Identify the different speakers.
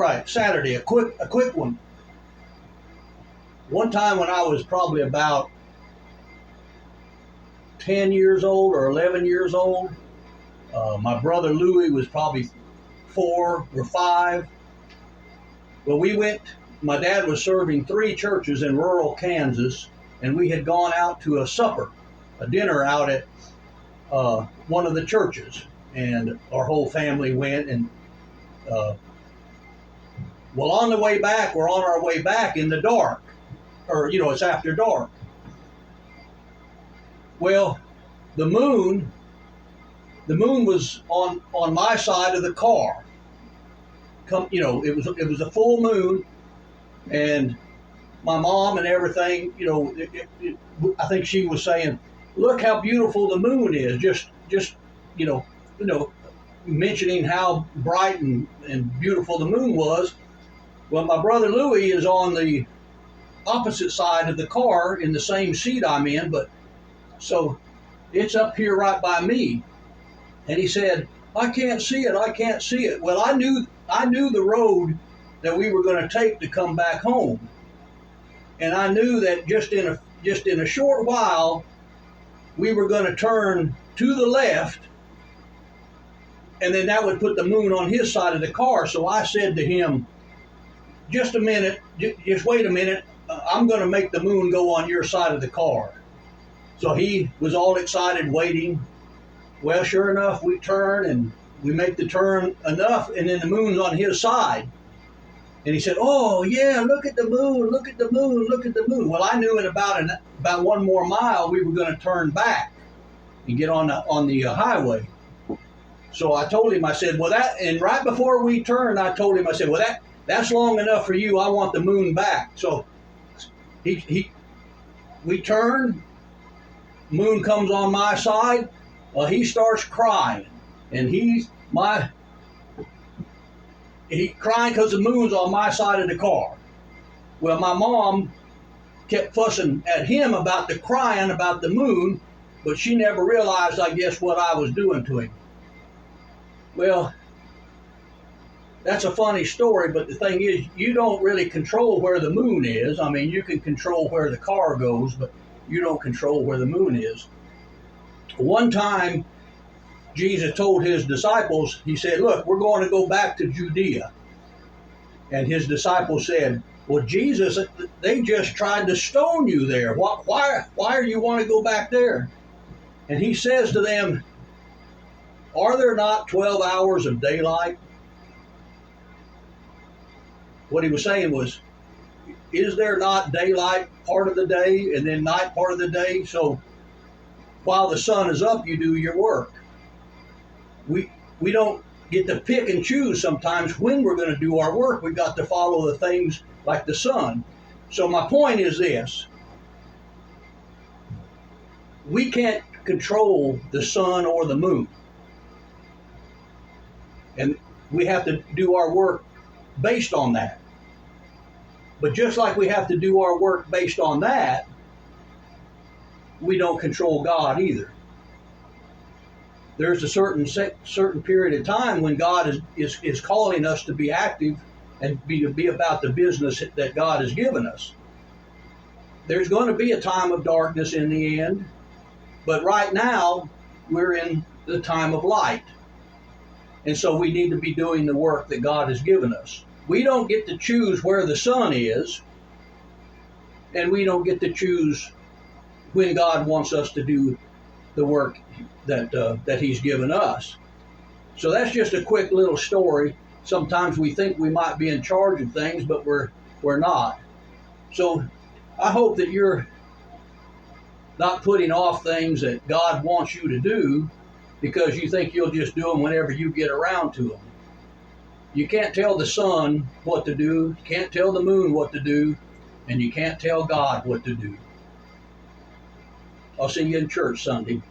Speaker 1: right, Saturday, a quick one. One time when I was probably about 10 years old or 11 years old, my brother Louis was probably 4 or 5. Well, we went, my dad was serving 3 churches in rural Kansas, and we had gone out to a dinner out at one of the churches. And our whole family went, and well, on the way back, we're on our way back in the dark, or, it's after dark. Well, the moon was on my side of the car. It was a full moon, and my mom and everything, I think she was saying, "Look how beautiful the moon is." Just mentioning how bright and beautiful the moon was. Well, my brother Louis is on the opposite side of the car in the same seat I'm in, but so it's up here right by me. And he said, "I can't see it. I can't see it." Well, I knew the road that we were going to take to come back home, and I knew that just in a short while we were going to turn to the left, and then that would put the moon on his side of the car. So I said to him, "Just a minute, just wait a minute. I'm going to make the moon go on your side of the car." So he was all excited, waiting. Well, sure enough, we turn and we make the turn enough, and then the moon's on his side. And he said, "Oh yeah, look at the moon! Look at the moon! Look at the moon!" Well, I knew in about 1 more mile we were going to turn back and get on the highway. So I told him, I said, "Well, and right before we turned, I told him, I said, well, that's long enough for you. I want the moon back." So we turned. Moon comes on my side. Well, he starts crying, and he's crying because the moon's on my side of the car. Well, my mom kept fussing at him about the crying about the moon, but she never realized, I guess, what I was doing to him. Well, that's a funny story, but the thing is, you don't really control where the moon is. I mean, you can control where the car goes, but you don't control where the moon is. One time, Jesus told his disciples, he said, "Look, we're going to go back to Judea." And his disciples said, "Well, Jesus, they just tried to stone you there. Why do you want to go back there?" And he says to them, "Are there not 12 hours of daylight?" What he was saying was, is there not daylight part of the day and then night part of the day? So while the sun is up, you do your work. We don't get to pick and choose sometimes when we're going to do our work. We've got to follow the things like the sun. So my point is this: we can't control the sun or the moon, and we have to do our work based on that. But just like we have to do our work based on that, we don't control God either. There's a certain period of time when God is calling us to be active and be about the business that God has given us. There's going to be a time of darkness in the end, but right now we're in the time of light. And so we need to be doing the work that God has given us. We don't get to choose where the sun is, and we don't get to choose when God wants us to do the work that He's given us. So that's just a quick little story. Sometimes we think we might be in charge of things, but we're not. So I hope that you're not putting off things that God wants you to do because you think you'll just do them whenever you get around to them. You can't tell the sun what to do, you can't tell the moon what to do, and you can't tell God what to do. I'll see you in church Sunday.